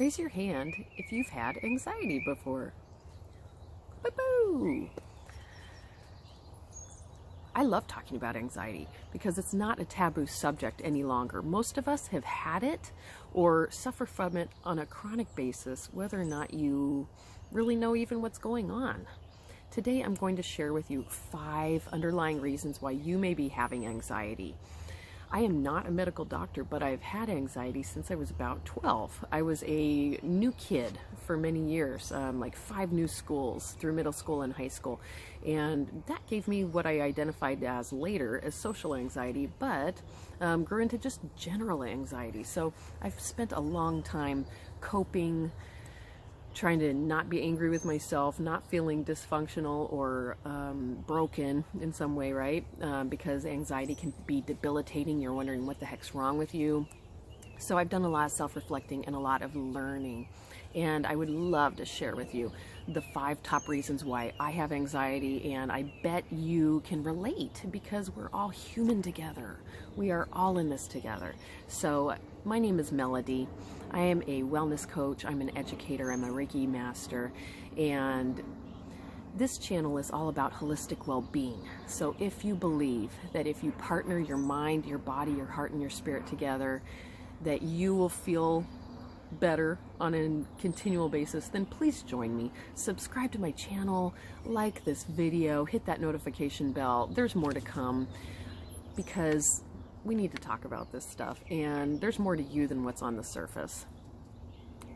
Raise your hand if you've had anxiety before. Boo-boo! I love talking about anxiety because it's not a taboo subject any longer. Most of us have had it or suffer from it on a chronic basis, whether or not you really know even what's going on. Today I'm going to share with you 5 underlying reasons why you may be having anxiety. I am not a medical doctor, but I've had anxiety since I was about 12. I was a new kid for many years, like 5 new schools through middle school and high school. And that gave me what I identified as later as social anxiety, but grew into just general anxiety. So I've spent a long time coping, trying to not be angry with myself, not feeling dysfunctional or broken in some way, right? Because anxiety can be debilitating. You're wondering what the heck's wrong with you. So I've done a lot of self-reflecting and a lot of learning. And I would love to share with you the 5 top reasons why I have anxiety, and I bet you can relate because we're all human together. We are all in this together. So my name is Melody. I am a wellness coach. I'm an educator. I'm a Reiki master. And this channel is all about holistic well-being. So if you believe that if you partner your mind, your body, your heart, and your spirit together, that you will feel better on a continual basis, then please join me. Subscribe to my channel, like this video, hit that notification bell. There's more to come because we need to talk about this stuff, and there's more to you than what's on the surface.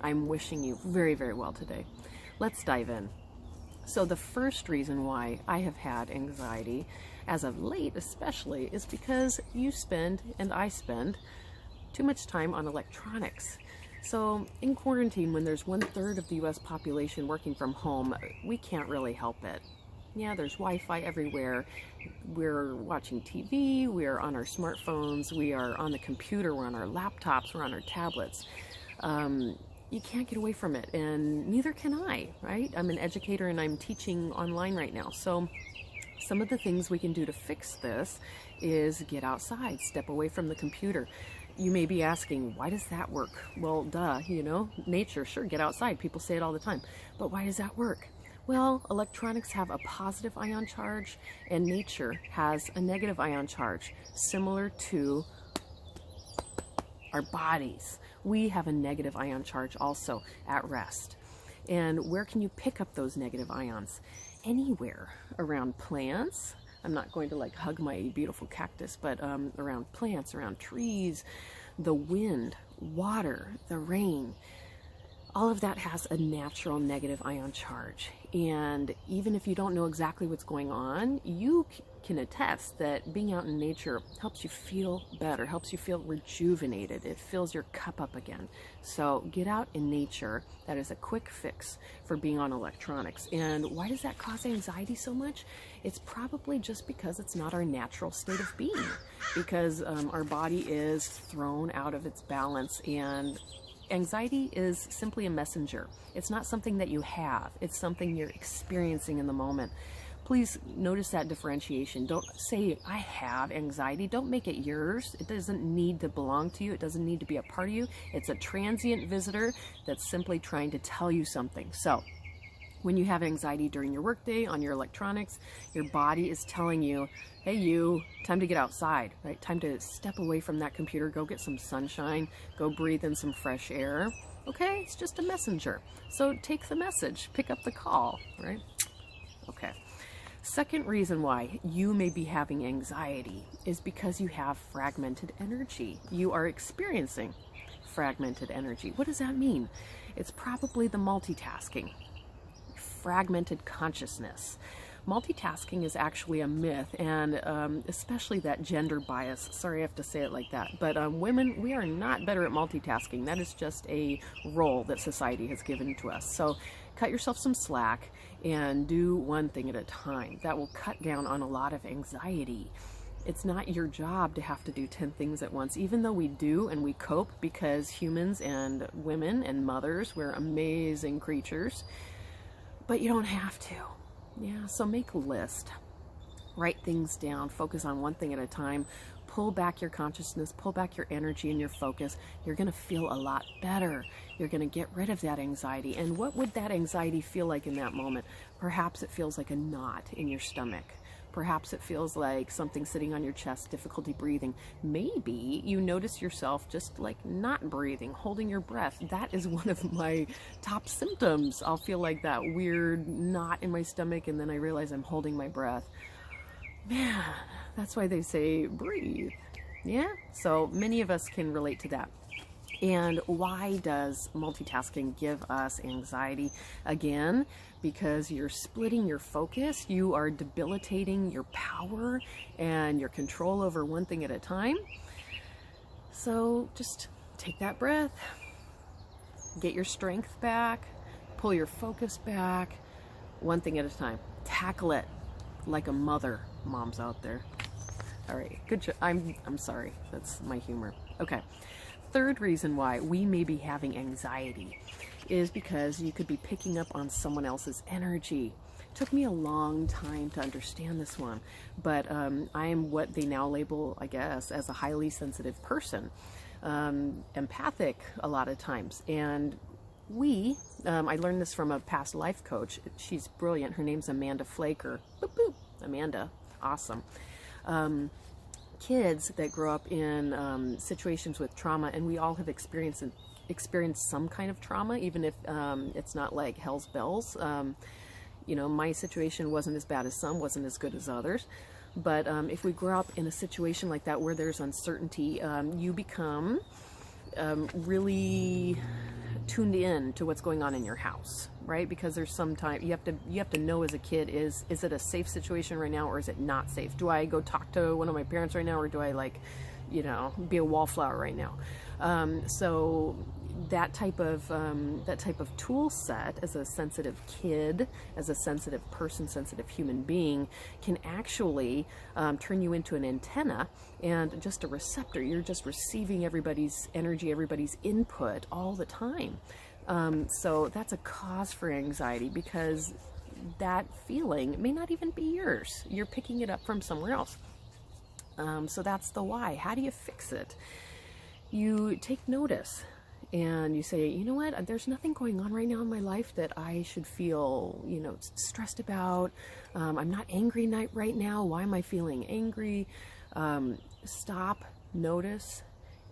I'm wishing you very, very well today. Let's dive in. So the first reason why I have had anxiety, as of late especially, is because you spend, and I spend, too much time on electronics. So in quarantine, when there's 1/3 of the US population working from home, we can't really help it. Yeah, there's Wi-Fi everywhere. We're watching TV, we're on our smartphones, we are on the computer, we're on our laptops, we're on our tablets. You can't get away from it, and neither can I, right? I'm an educator and I'm teaching online right now. So some of the things we can do to fix this is get outside, step away from the computer. You may be asking, why does that work? Well, duh, you know, nature, sure, get outside. People say it all the time. But why does that work? Well, electronics have a positive ion charge and nature has a negative ion charge, similar to our bodies. We have a negative ion charge also at rest. And where can you pick up those negative ions? Anywhere around plants. I'm not going to like hug my beautiful cactus, but around plants, around trees, the wind, water, the rain, all of that has a natural negative ion charge. And even if you don't know exactly what's going on, you can attest that being out in nature helps you feel better, helps you feel rejuvenated. It fills your cup up again. So get out in nature. That is a quick fix for being on electronics. And why does that cause anxiety so much? It's probably just because it's not our natural state of being, because our body is thrown out of its balance, and anxiety is simply a messenger. It's not something that you have. It's something you're experiencing in the moment. Please notice that differentiation. Don't say, I have anxiety. Don't make it yours. It doesn't need to belong to you. It doesn't need to be a part of you. It's a transient visitor that's simply trying to tell you something. So when you have anxiety during your workday on your electronics, your body is telling you, hey, you, time to get outside, right? Time to step away from that computer, go get some sunshine, go breathe in some fresh air. Okay, it's just a messenger. So take the message, pick up the call, right? Okay. Second reason why you may be having anxiety is because you have fragmented energy. You are experiencing fragmented energy. What does that mean? It's probably the multitasking. Fragmented consciousness. Multitasking is actually a myth, and especially that gender bias. Sorry I have to say it like that, but women, we are not better at multitasking. That is just a role that society has given to us. So cut yourself some slack and do one thing at a time. That will cut down on a lot of anxiety. It's not your job to have to do 10 things at once, even though we do and we cope, because humans and women and mothers, we're amazing creatures. But you don't have to. Yeah, so make a list. Write things down. Focus on one thing at a time. pull back your consciousness, pull back your energy and your focus, you're going to feel a lot better. You're going to get rid of that anxiety. And what would that anxiety feel like in that moment? Perhaps it feels like a knot in your stomach. Perhaps it feels like something sitting on your chest, difficulty breathing. Maybe you notice yourself just like not breathing, holding your breath. That is one of my top symptoms. I'll feel like that weird knot in my stomach, and then I realize I'm holding my breath. Man, that's why they say breathe. Yeah, so many of us can relate to that. And why does multitasking give us anxiety? Again, because you're splitting your focus, you are debilitating your power and your control over one thing at a time. So just take that breath, get your strength back, pull your focus back, one thing at a time. Tackle it like a mother. Moms out there. All right, good job. I'm sorry, that's my humor. Okay. Third reason why we may be having anxiety is because you could be picking up on someone else's energy. It took me a long time to understand this one, but I am what they now label, I guess, as a highly sensitive person, empathic a lot of times. And I learned this from a past life coach. She's brilliant. Her name's Amanda Flaker. Boop, boop. Amanda, awesome. Kids that grow up in situations with trauma, and we all have experienced some kind of trauma, even if it's not like hell's bells. You know, my situation wasn't as bad as some, wasn't as good as others. But if we grow up in a situation like that where there's uncertainty, you become really tuned in to what's going on in your house, right? Because there's some time you have to know as a kid, is it a safe situation right now, or is it not safe? Do I go talk to one of my parents right now, or do I, like, you know, be a wallflower right now? So that type of tool set, as a sensitive kid, as a sensitive person, sensitive human being, can actually turn you into an antenna and just a receptor. You're just receiving everybody's energy, everybody's input all the time. So that's a cause for anxiety, because that feeling may not even be yours. You're picking it up from somewhere else. So that's the why. How do you fix it? You take notice and you say, you know what, there's nothing going on right now in my life that I should feel, you know, stressed about. I'm not angry right now. Why am I feeling angry? Stop, notice,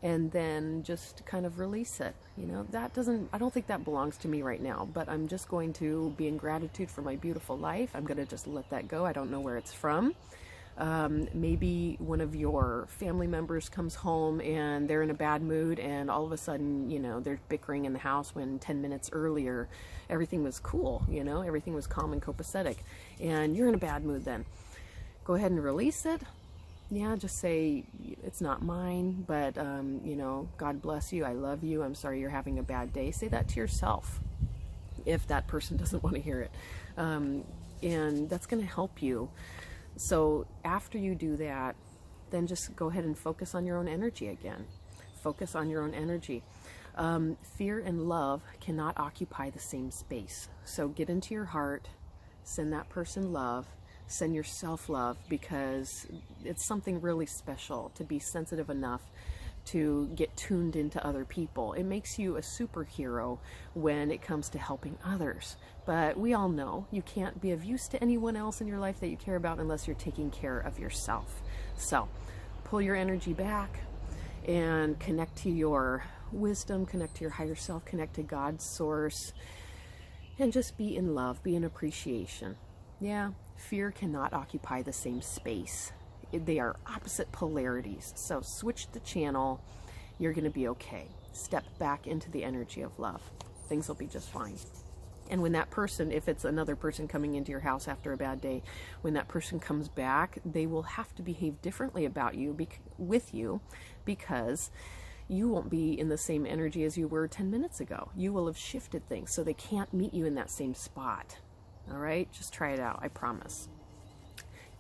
and then just kind of release it. You know, I don't think that belongs to me right now, but I'm just going to be in gratitude for my beautiful life. I'm going to just let that go. I don't know where it's from. Maybe one of your family members comes home and they're in a bad mood, and all of a sudden, you know, they're bickering in the house when 10 minutes earlier everything was cool, you know, everything was calm and copacetic, and you're in a bad mood. Then go ahead and release it. Yeah, just say, it's not mine, but you know, God bless you, I love you, I'm sorry you're having a bad day. Say that to yourself if that person doesn't want to hear it, and that's going to help you. So after you do that, then just go ahead and focus on your own energy again. Focus on your own energy. Fear and love cannot occupy the same space. So get into your heart, send that person love, send yourself love, because it's something really special to be sensitive enough to get tuned into other people. It makes you a superhero when it comes to helping others. But we all know you can't be of use to anyone else in your life that you care about unless you're taking care of yourself. So pull your energy back and connect to your wisdom, connect to your higher self, connect to God's source, and just be in love, be in appreciation. Yeah, fear cannot occupy the same space. They are opposite polarities. So switch the channel. You're going to be okay. Step back into the energy of love. Things will be just fine. And when that person, if it's another person coming into your house after a bad day, when that person comes back, they will have to behave differently about you, with you, because you won't be in the same energy as you were 10 minutes ago. You will have shifted things, so they can't meet you in that same spot. All right? Just try it out. I promise.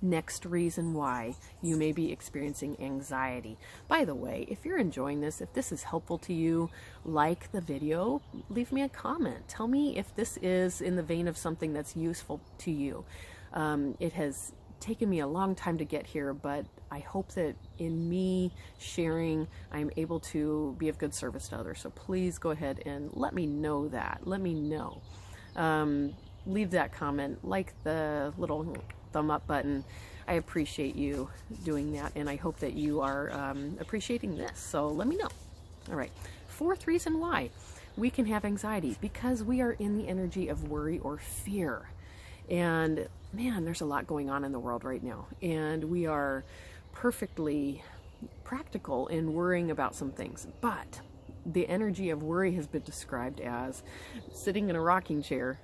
Next reason why you may be experiencing anxiety. By the way, if you're enjoying this, if this is helpful to you, like the video, leave me a comment. Tell me if this is in the vein of something that's useful to you. It has taken me a long time to get here, but I hope that in me sharing, I'm able to be of good service to others. So please go ahead and let me know that. Let me know. Leave that comment, like the little thumb up button. I appreciate you doing that, and I hope that you are appreciating this. So let me know. All right. Fourth reason why we can have anxiety, because we are in the energy of worry or fear. And man, there's a lot going on in the world right now, and we are perfectly practical in worrying about some things. But the energy of worry has been described as sitting in a rocking chair,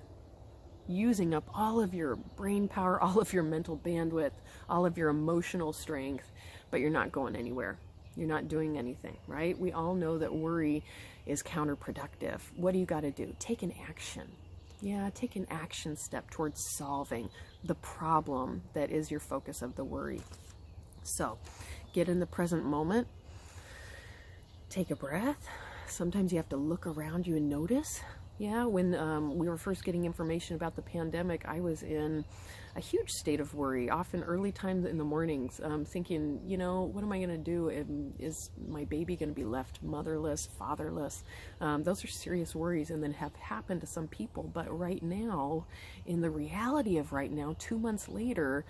using up all of your brain power, all of your mental bandwidth, all of your emotional strength, but you're not going anywhere. You're not doing anything, right? We all know that worry is counterproductive. What do you got to do? Take an action. Yeah, take an action step towards solving the problem that is your focus of the worry. So, get in the present moment. Take a breath. Sometimes you have to look around you and notice. Yeah, when we were first getting information about the pandemic, I was in a huge state of worry, often early times in the mornings, thinking, you know, what am I going to do? Is my baby going to be left motherless, fatherless? Those are serious worries, and then have happened to some people. But right now, in the reality of right now, 2 months later,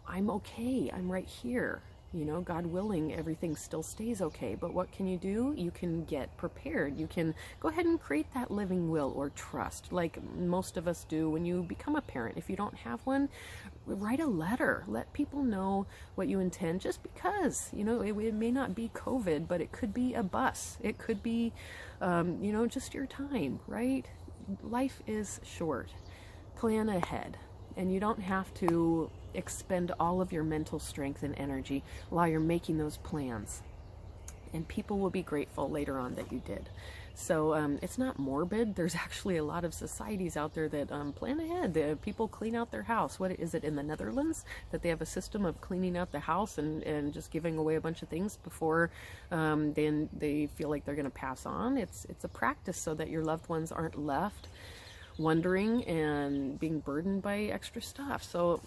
I'm okay. I'm right here. You know, God willing, everything still stays okay. But what can you do? You can get prepared. You can go ahead and create that living will or trust, like most of us do when you become a parent. If you don't have one, write a letter. Let people know what you intend, just because, you know, it may not be COVID, but it could be a bus. It could be, you know, just your time, right? Life is short. Plan ahead. And you don't have to expend all of your mental strength and energy while you're making those plans. And people will be grateful later on that you did. So it's not morbid. There's actually a lot of societies out there that plan ahead. People clean out their house. What is it in the Netherlands? That they have a system of cleaning out the house and just giving away a bunch of things before then they feel like they're going to pass on. It's a practice so that your loved ones aren't left wondering and being burdened by extra stuff. So,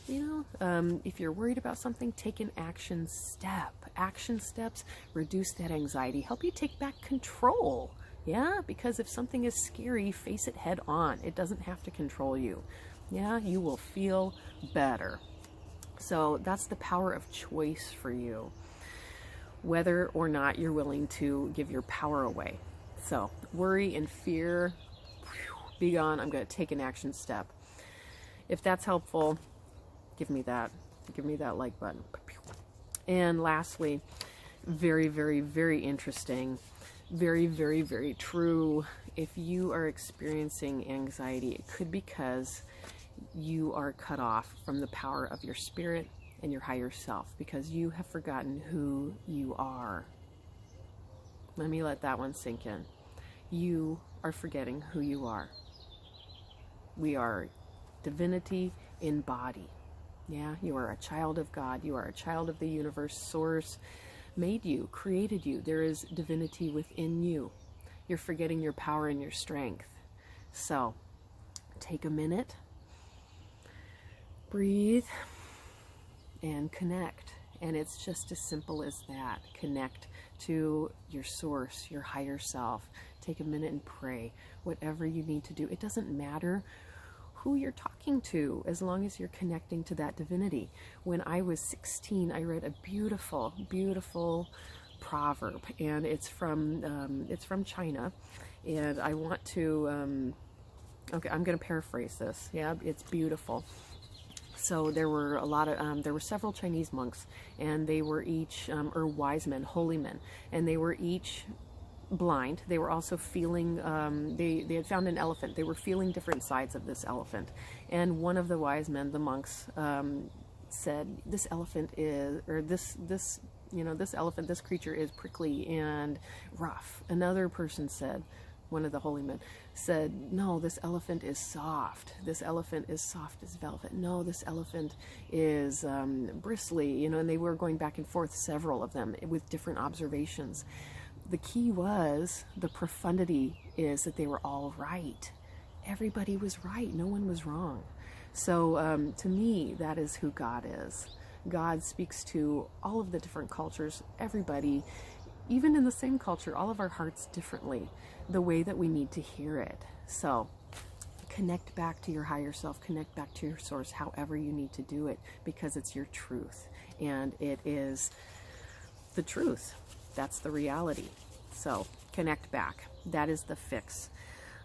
you know, if you're worried about something, take an action step. Action steps reduce that anxiety, help you take back control. Yeah, because if something is scary, face it head on. It doesn't have to control you. Yeah, you will feel better. So that's the power of choice for you, whether or not you're willing to give your power away. So worry and fear, be gone. I'm going to take an action step. If that's helpful, give me that like button. And lastly, very, very, very interesting, very, very, very true. If you are experiencing anxiety, it could be because you are cut off from the power of your spirit and your higher self, because you have forgotten who you are. Let me let that one sink in. You are forgetting who you are. We are divinity in body. Yeah, you are a child of God. You are a child of the universe. Source made you, created you. There is divinity within you. You're forgetting your power and your strength. So, take a minute, breathe, and connect. And it's just as simple as that. Connect to your source, your higher self. Take a minute and pray. Whatever you need to do. It doesn't matter who you're talking to, as long as you're connecting to that divinity. When I was 16, I read a beautiful, beautiful proverb, and it's from China, and I want to, okay, I'm going to paraphrase this. Yeah, it's beautiful. So there were a lot of, there were several Chinese monks, and they were each, or wise men, holy men, and they were each blind. They were also feeling, they had found an elephant. They were feeling different sides of this elephant. And one of the wise men, the monks, said, this elephant is, or this elephant, this creature is prickly and rough. Another person said, one of the holy men said, no, this elephant is soft. This elephant is soft as velvet. No, this elephant is bristly, and they were going back and forth, several of them, with different observations. The key was, the profundity is that they were all right. everybody was right. No one was wrong. So to me, that is who God is. God speaks to all of the different cultures, everybody, even in the same culture, all of our hearts differently, the way that we need to hear it. So connect back to your higher self, connect back to your source, however you need to do it, because it's your truth, and it is the truth. That's the reality. So connect back. That is the fix.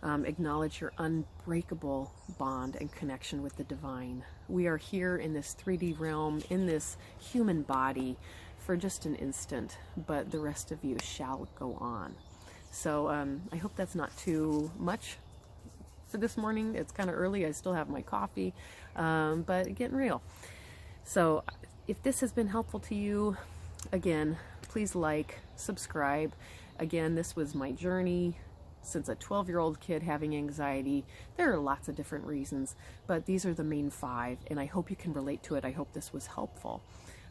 Acknowledge your unbreakable bond and connection with the divine. We are here in this 3D realm, in this human body, for just an instant, but the rest of you shall go on. So I hope that's not too much for this morning. It's kind of early. I still have my coffee, but getting real. So if this has been helpful to you, again, please like, subscribe. Again, this was my journey since a 12-year-old kid having anxiety. There are lots of different reasons, but these are the main 5, and I hope you can relate to it. I hope this was helpful.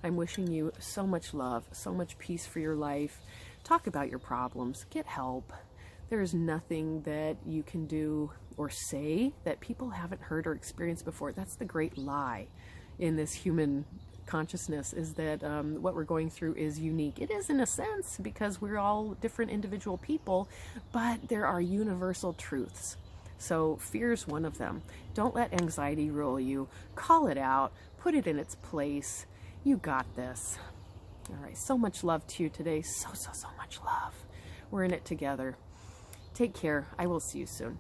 I'm wishing you so much love, so much peace for your life. Talk about your problems. Get help. There is nothing that you can do or say that people haven't heard or experienced before. That's the great lie in this human consciousness, is that what we're going through is unique. It is in a sense, because we're all different individual people, but there are universal truths. So fear is one of them. Don't let anxiety rule you. Call it out. Put it in its place. You got this. All right. So much love to you today. So much love. We're in it together. Take care. I will see you soon.